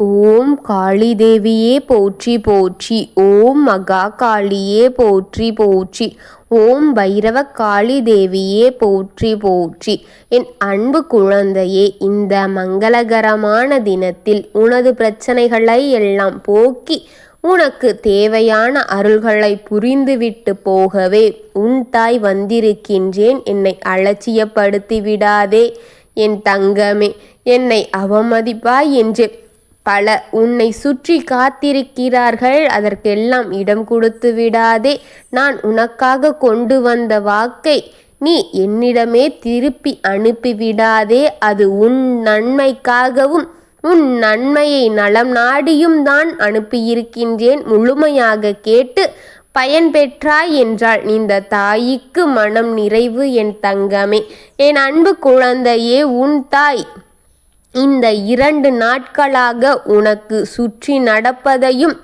ஓம் காளி தேவியே போற்றி போற்றி. ஓம் மகா காளியே போற்றி போற்றி. ஓம் பைரவ காளி தேவியே போற்றி போற்றி. என் அன்பு குழந்தையே, இந்த மங்களகரமான தினத்தில் உனது பிரச்சனைகளை எல்லாம் போக்கி உனக்கு தேவையான அருள்களை புரிந்துவிட்டு போகவே உன் தாய் வந்திருக்கின்றேன். என்னை அலட்சியப்படுத்தி விடாதே என் தங்கமே. என்னை அவமதிப்பாய் என்று பல உன்னை சுற்றி காத்திருக்கிறார்கள். அதற்கெல்லாம் இடம் கொடுத்து விடாதே. நான் உனக்காக கொண்டு வந்த வாக்கை நீ என்னிடமே திருப்பி அனுப்பிவிடாதே. அது உன் நன்மைக்காகவும் உன் நன்மையை நலம் நாடியும் தான் அனுப்பியிருக்கின்றேன். முழுமையாக கேட்டு பயன்பெற்றாய் என்றால் இந்த தாய்க்கு மனம் நிறைவு என் தங்கமே. என் அன்பு குழந்தையே, உன் தாய் இந்த 2 நாட்களாக உனக்கு சுற்றி நடப்பதையும்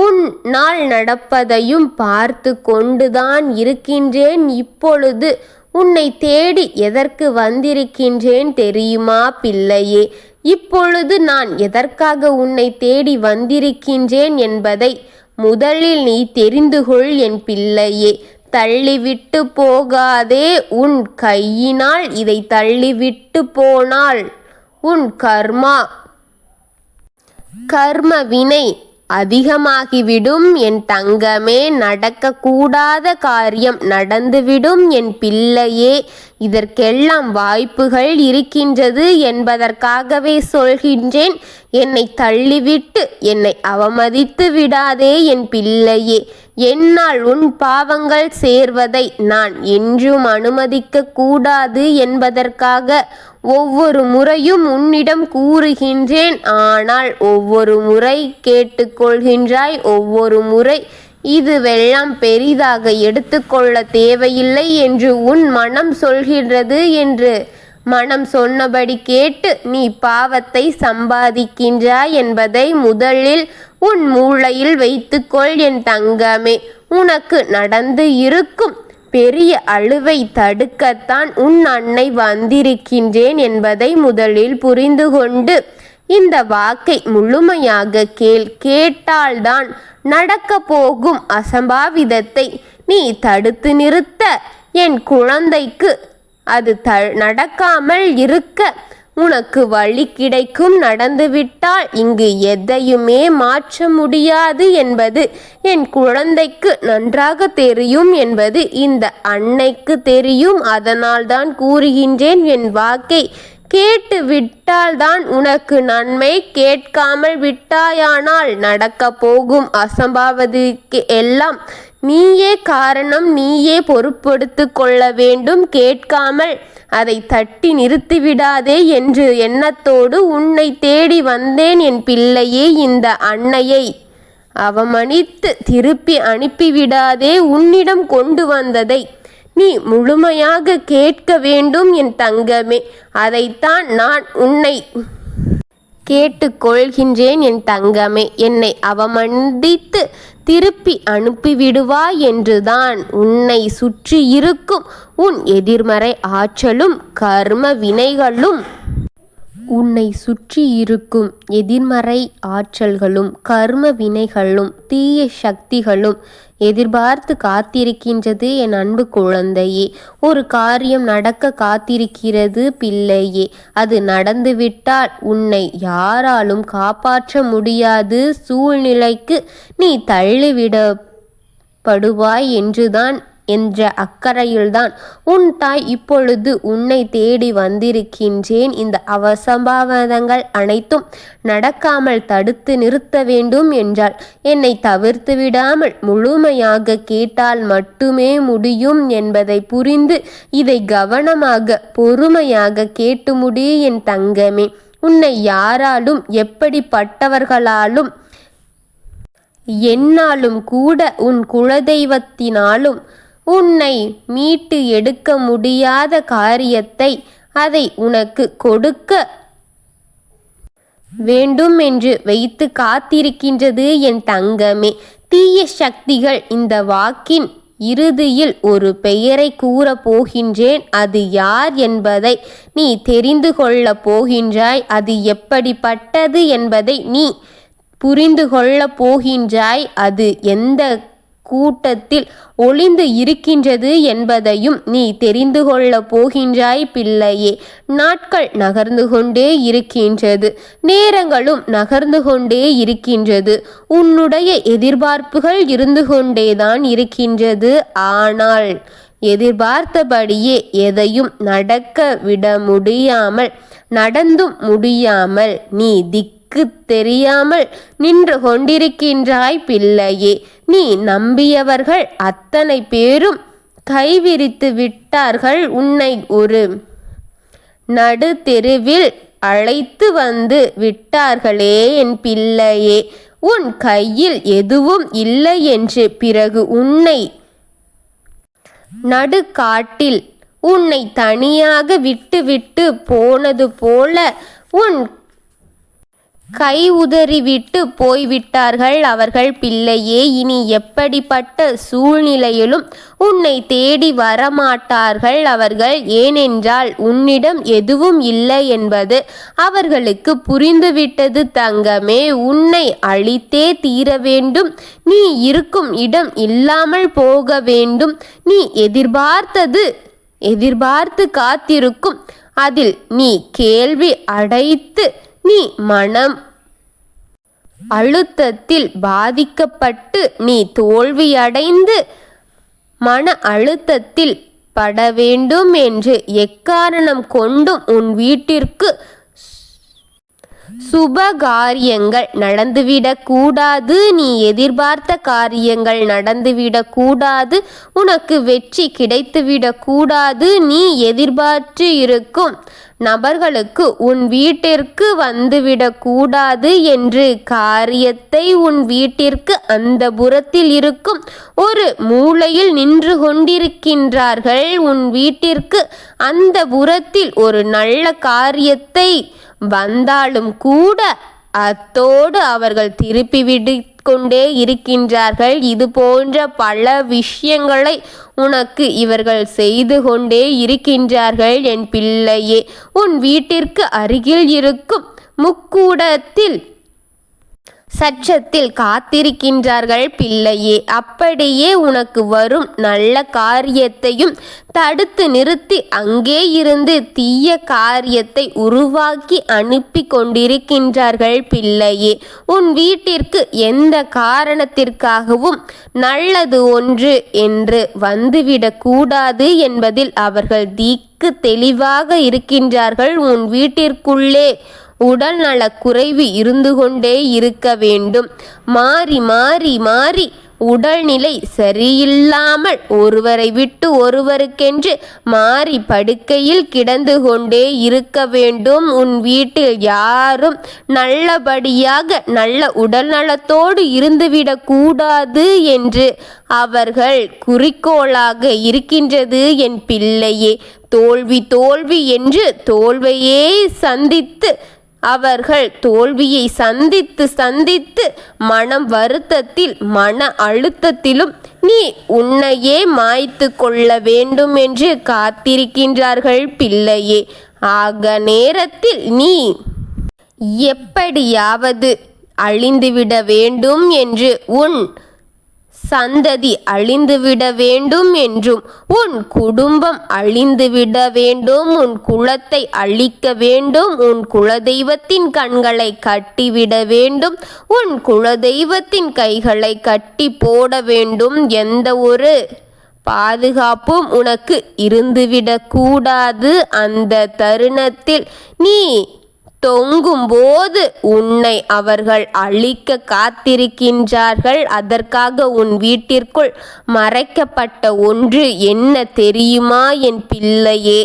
உன் நாள் நடப்பதையும் பார்த்து கொண்டுதான் இருக்கின்றேன். இப்பொழுது உன்னை தேடி எதற்கு வந்திருக்கின்றேன் தெரியுமா பிள்ளையே? இப்பொழுது நான் எதற்காக உன்னை தேடி வந்திருக்கின்றேன் என்பதை முதலில் நீ தெரிந்து கொள் என் பிள்ளையே. தள்ளிவிட்டு போகாதே. உன் கையினால் இதை தள்ளிவிட்டு போனால் உன் கர்ம வினை அதிகமாகிவிடும் என் தங்கமே. நடக்கக்கூடாத காரியம் நடந்துவிடும் என் பிள்ளையே. இதற்கெல்லாம் வாய்ப்புகள் இருக்கின்றது என்பதற்காகவே சொல்கின்றேன். என்னை தள்ளிவிட்டு என்னை அவமதித்து விடாதே என் பிள்ளையே. என்னால் உன் பாவங்கள் சேர்வதை நான் என்றும் அனுமதிக்க கூடாது என்பதற்காக ஒவ்வொரு முறையும் உன்னிடம் கூறுகின்றேன். ஆனால் ஒவ்வொரு முறை கேட்டுக்கொள்கின்றாய். ஒவ்வொரு முறை இதுவெல்லாம் பெரிதாக எடுத்துக்கொள்ள தேவையில்லை என்று உன் மனம் சொல்கின்றது என்று மனம் சொன்னபடி கேட்டு நீ பாவத்தை சம்பாதிக்கின்றாய் என்பதை முதலில் உன் மூளையில் வைத்துக்கொள் என் தங்கமே. உனக்கு நடந்து இருக்கும் பெரிய அழுவை தடுக்கத்தான் உன் அன்னை வந்திருக்கின்றேன் என்பதை முதலில் புரிந்து கொண்டு இந்த வாக்கை முழுமையாக கேட்டால்தான் நடக்க போகும் அசம்பாவிதத்தை நீ தடுத்து நிறுத்த என் குழந்தைக்கு அது நடக்காமல் இருக்க உனக்கு வழி கிடைக்கும். நடந்துவிட்டால் இங்கு எதையுமே மாற்ற முடியாது என்பது என் குழந்தைக்கு நன்றாக தெரியும் என்பது இந்த அன்னைக்கு தெரியும். அதனால்தான் கூறுகின்றேன், என் வாக்கை கேட்டு விட்டால்தான் உனக்கு நன்மை. கேட்காமல் விட்டாயானால் நடக்க போகும் அசம்பாவிதத்துக்கு எல்லாம் நீயே காரணம், நீயே பொறுப்பெடுத்து கொள்ள வேண்டும். கேட்காமல் அதை தட்டி நிறுத்திவிடாதே என்று எண்ணத்தோடு உன்னை தேடி வந்தேன் என் பிள்ளையே. இந்த அன்னையை அவமதித்து திருப்பி அனுப்பிவிடாதே. உன்னிடம் கொண்டு வந்ததை நீ முழுமையாக கேட்க வேண்டும் என் தங்கமே. அதைத்தான் நான் உன்னை கேட்டுக்கொள்கின்றேன் என் தங்கமே. என்னை அவமதித்து திருப்பி அனுப்பிவிடுவாய் என்றுதான் உன்னை சுற்றி இருக்கும் உன் எதிர்மறை ஆற்றலும் கர்ம வினைகளும் உன்னை சுற்றி இருக்கும் எதிர்மறை ஆற்றல்களும் கர்ம வினைகளும் தீய சக்திகளும் எதிர்பார்த்து காத்திருக்கின்றது என் அன்பு குழந்தையே. ஒரு காரியம் நடக்க காத்திருக்கிறது பிள்ளையே. அது நடந்துவிட்டால் உன்னை யாராலும் காப்பாற்ற முடியாது சூழ்நிலைக்கு நீ தள்ளிவிடப்படுவாய் என்றுதான் என்ற அக்கறையில்தான் உன் தாய் இப்பொழுது உன்னை தேடி வந்திருக்கின்றேன். இந்த அவசம்பாவிதங்கள் அனைத்தும் நடக்காமல் தடுத்து நிறுத்த வேண்டும் என்றால் என்னை தவிர்த்து விடாமல் முழுமையாக கேட்டால் மட்டுமே முடியும் என்பதை புரிந்து இதை கவனமாக பொறுமையாக கேட்டு முடி என் தங்கமே. உன்னை யாராலும் எப்படிப்பட்டவர்களாலும் என்னாலும் கூட உன் குலதெய்வத்தினாலும் உன்னை மீட்டு எடுக்க முடியாத காரியத்தை அதை உனக்கு கொடுக்க வேண்டும் என்று வைத்து காத்திருக்கின்றது என் தங்கமே. தீய சக்திகள் இந்த வாக்கின் இறுதியில் ஒரு பெயரை கூறப் போகின்றேன். அது யார் என்பதை நீ தெரிந்து கொள்ளப் போகின்றாய். அது எப்படிப்பட்டது என்பதை நீ புரிந்து கொள்ளப் போகின்றாய். அது எந்த கூட்டத்தில் ஒளிந்து இருக்கின்றது என்பதையும் நீ தெரிந்து கொள்ளப் போகின்றாய் பிள்ளையே. நாட்கள் நகர்ந்து கொண்டே இருக்கின்றது, நேரங்களும் நகர்ந்து கொண்டே இருக்கின்றது. உன்னுடைய எதிர்பார்ப்புகள் இருந்து கொண்டேதான் இருக்கின்றது. ஆனால் எதிர்பார்த்தபடியே எதையும் நடக்க விட முடியாமல், நடந்தும் முடியாமல் நீ தெரியாமல் நின்று கொண்டிருக்கின்றாய் பிள்ளையே. நீ நம்பியவர்கள் அத்தனை பேரும் கைவிரித்து விட்டார்கள். உன்னை ஒரு நடு தெருவில் அழைத்து வந்து விட்டார்களே என் பிள்ளையே. உன் கையில் எதுவும் இல்லை என்று பிறகு உன்னை நடுக்காட்டில் உன்னை தனியாக விட்டு போனது போல உன் கை உதறிவிட்டு போய்விட்டார்கள் அவர்கள் பிள்ளையே. இனி எப்படிப்பட்ட சூழ்நிலையிலும் உன்னை தேடி வரமாட்டார்கள் அவர்கள். ஏனென்றால் உன்னிடம் எதுவும் இல்லை என்பது அவர்களுக்கு புரிந்துவிட்டது தங்கமே. உன்னை அழித்தே தீர வேண்டும். நீ இருக்கும் இடம் இல்லாமல் போக வேண்டும். நீ எதிர்பார்த்து காத்திருக்கும் அதில் நீ கேள்வி அடைத்து நீ மனம் அழுத்தத்தில் பாதிக்கப்பட்டு நீ தோல்வியடைந்து மன அழுத்தத்தில் பட வேண்டும் என்று எக்காரணம் கொண்டும் உன் வீட்டிற்கு சுப காரியங்கள் நடந்துவிடக் கூடாது. நீ எதிர்பார்த்த காரியங்கள் நடந்துவிடக் கூடாது. உனக்கு வெற்றி கிடைத்துவிடக் கூடாது. நீ எதிர்பார்த்து இருக்கும் நபர்களுக்கு உன் வீட்டிற்கு வந்துவிடக் கூடாது என்று காரியத்தை உன் வீட்டிற்கு அந்த புறத்தில் இருக்கும் ஒரு மூலையில் நின்று கொண்டிருக்கின்றார்கள். உன் வீட்டிற்கு அந்த புறத்தில் ஒரு நல்ல காரியத்தை வந்தாலும் கூட அத்தோடு அவர்கள் திருப்பிவிடு கொண்டே இருக்கின்றார்கள். இது போன்ற பல விஷயங்களை உனக்கு இவர்கள் செய்து கொண்டே இருக்கின்றார்கள் என் பிள்ளையே. உன் வீட்டிற்கு அருகில் இருக்கும் முக்கூடத்தில் சச்சத்தில் காத்திருக்கின்றார்கள் பிள்ளையே. அப்படியே உனக்கு வரும் நல்ல காரியத்தையும் தடுத்து நிறுத்தி அங்கே இருந்து தீய காரியத்தை உருவாக்கி அனுப்பி கொண்டிருக்கின்றார்கள் பிள்ளையே. உன் வீட்டிற்கு எந்த காரணத்திற்காகவும் நல்லது ஒன்று என்று வந்துவிடக் கூடாது என்பதில் அவர்கள் தெளிவாக இருக்கின்றார்கள். உன் வீட்டிற்குள்ளே உடல் நலக் குறைவு இருந்து கொண்டே இருக்க வேண்டும். மாறி மாறி மாறி உடல்நிலை சரியில்லாமல் ஒருவரை விட்டு ஒருவருக்கென்று மாறி படுக்கையில் கிடந்து கொண்டே இருக்க வேண்டும். உன் வீட்டில் யாரும் நல்லபடியாக நல்ல உடல் நலத்தோடு இருந்துவிடக் கூடாது என்று அவர்கள் குறிக்கோளாக இருக்கின்றது என் பிள்ளையே. தோல்வி தோல்வி என்று தோல்வியே சந்தித்து அவர்கள் தோல்வியை சந்தித்து மனம் வருத்தத்தில் மன அழுத்தத்திலும் நீ உன்னையே மாய்த்து கொள்ள வேண்டும் என்று காத்திருக்கின்றார்கள் பிள்ளையே. ஆக நேரத்தில் நீ எப்படியாவது அழிந்துவிட வேண்டும் என்று உன் சந்ததி அழிந்துவிட வேண்டும் என்றும் உன் குடும்பம் அழிந்துவிட வேண்டும், உன் குலத்தை அழிக்க வேண்டும், உன் குலதெய்வத்தின் கண்களை கட்டிவிட வேண்டும், உன் குலதெய்வத்தின் கைகளை கட்டி போட வேண்டும். எந்த ஒரு பாதுகாப்பும் உனக்கு இருந்துவிடக் கூடாது. அந்த தருணத்தில் நீ தொங்கும் போது உன்னை அவர்கள் அழிக்க காத்திருக்கின்றார்கள். அதற்காக உன் வீட்டிற்குள் மறைக்கப்பட்ட ஒன்று என்ன தெரியுமா என் பிள்ளையே?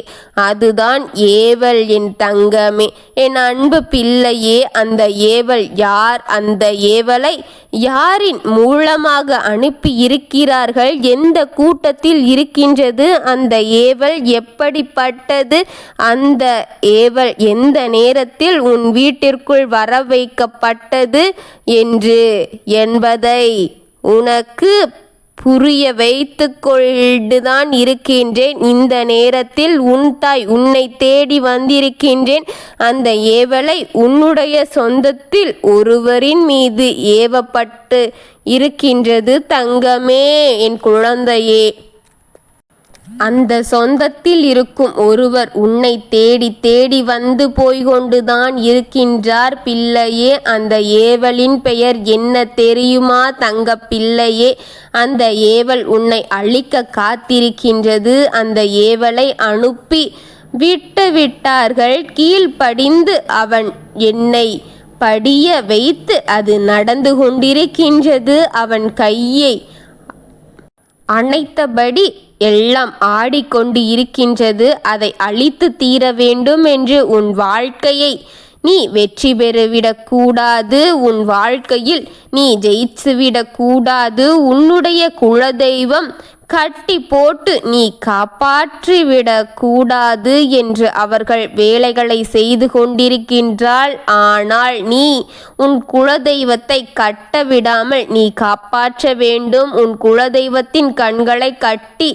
அதுதான் ஏவல் என் தங்கமே, என் அன்பு பிள்ளையே. அந்த ஏவல் யார்? அந்த ஏவலை யாரின் மூலமாக அனுப்பி இருக்கிறார்கள்? எந்த கூட்டத்தில் இருக்கின்றது அந்த ஏவல்? எப்படிப்பட்டது அந்த ஏவல்? எந்த நேரத்தில் உன் வீட்டிற்குள் வர வைக்கப்பட்டது என்பதை உனக்கு புரிய வைத்து கொண்டுதான் இருக்கின்றேன். இந்த நேரத்தில் உன் தாய் உன்னை தேடி வந்திருக்கின்றேன். அந்த ஏவலை உன்னுடைய சொந்தத்தில் ஒருவரின் மீது ஏவப்பட்டு இருக்கின்றது தங்கமே, என் குழந்தையே. அந்த சொந்தத்தில் இருக்கும் ஒருவர் உன்னை தேடி தேடி வந்து போய்கொண்டுதான் இருக்கின்றார் பிள்ளையே. அந்த ஏவலின் பெயர் என்ன தெரியுமா தங்க பிள்ளையே? அந்த ஏவல் உன்னை அழிக்க காத்திருக்கின்றது. அந்த ஏவலை அனுப்பி விட்டார்கள். கீழ்ப்படிந்து அவன் என்னை படிய வைத்து அது நடந்து கொண்டிருக்கின்றது. அவன் கையை அணைத்தபடி எல்லாம் ஆடிக்கொண்டு இருக்கின்றது. அதை அழித்து தீர வேண்டும் என்று உன் வாழ்க்கையை நீ வெற்றி பெறவிடக்கூடாது. உன் வாழ்க்கையில் நீ ஜெயிச்சுவிடக்கூடாது. உன்னுடைய குலதெய்வம் கட்டி போட்டு நீ காப்பாற்றிவிடக்கூடாது என்று அவர்கள் வேலைகளை செய்து கொண்டிருக்கின்றாள். ஆனால் நீ உன் குலதெய்வத்தை கட்ட விடாமல் நீ காப்பாற்ற வேண்டும். உன் குலதெய்வத்தின் கண்களை கட்டி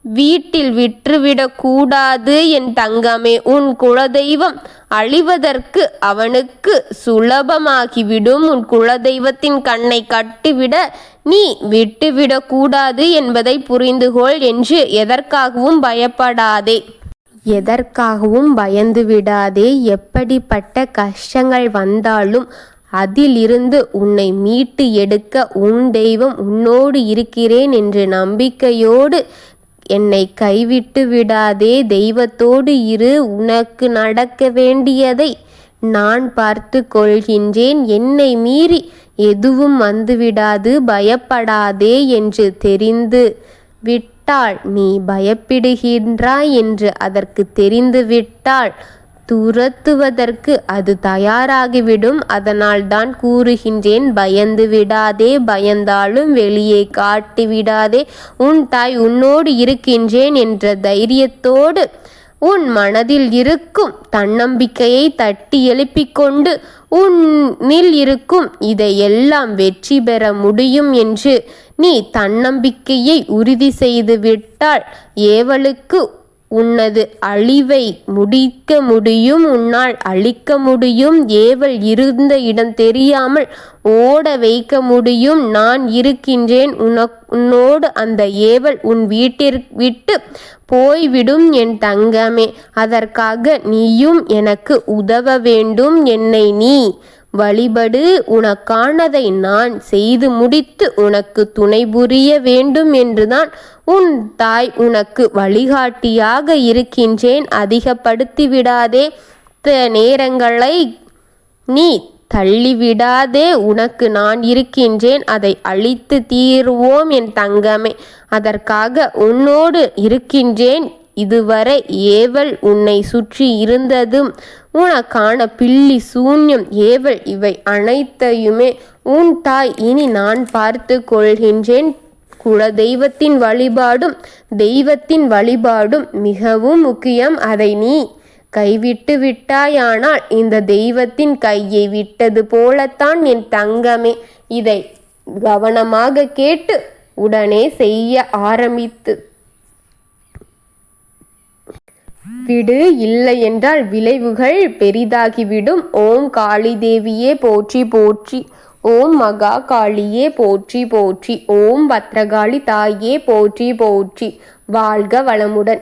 வீட்டில் விற்றுவிடக்கூடாது என் தங்கமே. உன் குலதெய்வம் அழிவதற்கு அவனுக்கு சுலபமாகிவிடும். உன் குலதெய்வத்தின் கண்ணை கட்டிவிட நீ விட்டுவிடக்கூடாது என்பதை புரிந்துகொள் என்று எதற்காகவும் பயப்படாதே, எதற்காகவும் பயந்து விடாதே. எப்படிப்பட்ட கஷ்டங்கள் வந்தாலும் அதிலிருந்து உன்னை மீட்டு எடுக்க உன் தெய்வம் உன்னோடு இருக்கிறேன் என்று நம்பிக்கையோடு என்னை கைவிட்டு விடாதே. தெய்வத்தோடு இரு. உனக்கு நடக்க வேண்டியதை நான் பார்த்து கொள்கின்றேன். என்னை மீறி எதுவும் வந்துவிடாது. பயப்படாதே என்று தெரிந்து விட்டால் நீ பயப்படுகின்றாய் என்று அதற்கு தெரிந்துவிட்டால் துரத்துவதற்கு அது தயாராகிவிடும். அதனால் தான் கூறுகின்றேன், பயந்து விடாதே. பயந்தாலும் வெளியே காட்டிவிடாதே. உன் தாய் உன்னோடு இருக்கின்றேன் என்ற தைரியத்தோடு உன் மனதில் இருக்கும் தன்னம்பிக்கையை தட்டி எழுப்பிக் கொண்டு உன்னில் இருக்கும் இதையெல்லாம் வெற்றி பெற முடியும் என்று நீ தன்னம்பிக்கையை உறுதி செய்து விட்டால் ஏவலுக்கு உன்னது அழிவை முடிக்க முடியும். உன்னால் அழிக்க முடியும். ஏவல் இருந்த இடம் தெரியாமல் ஓட வைக்க முடியும். நான் இருக்கின்றேன் உன்னோடு. அந்த ஏவல் உன் வீட்டிற்கு விட்டு போய்விடும் என் தங்கமே. அதற்காக நீயும் எனக்கு உதவ வேண்டும். என்னை நீ வழிபடு. உனக்கானதை நான் செய்து முடித்து உனக்கு துணை புரிய வேண்டும் என்றுதான் உன் தாய் உனக்கு வழிகாட்டியாக இருக்கின்றேன். அதிகப்படுத்திவிடாதே. நேரங்களை நீ தள்ளிவிடாதே. உனக்கு நான் இருக்கின்றேன். அதை அழித்து தீருவோம் என் தங்கமே. அதற்காக உன்னோடு இருக்கின்றேன். இதுவரை ஏவல் உன்னை சுற்றி இருந்ததும் உனக்கான பில்லி சூன்யம் ஏவல் இவை அனைத்தையுமே உன் தாய் இனி நான் பார்த்து கொள்கின்றேன். குலதெய்வத்தின் வழிபாடும் தெய்வத்தின் வழிபாடும் மிகவும் முக்கியம். அதை நீ கைவிட்டு விட்டாயானால் இந்த தெய்வத்தின் கையை விட்டது போலத்தான் என் தங்கமே. இதை கவனமாக கேட்டு உடனே செய்ய ஆரம்பித்து விடு. இல்லை என்றால் விளைவுகள் பெரிதாகிவிடும். ஓம் காளி தேவியே போற்றி போற்றி. ஓம் மகா காளியே போற்றி போற்றி. ஓம் பத்ரகாளி தாயே போற்றி போற்றி. வாழ்க வளமுடன்.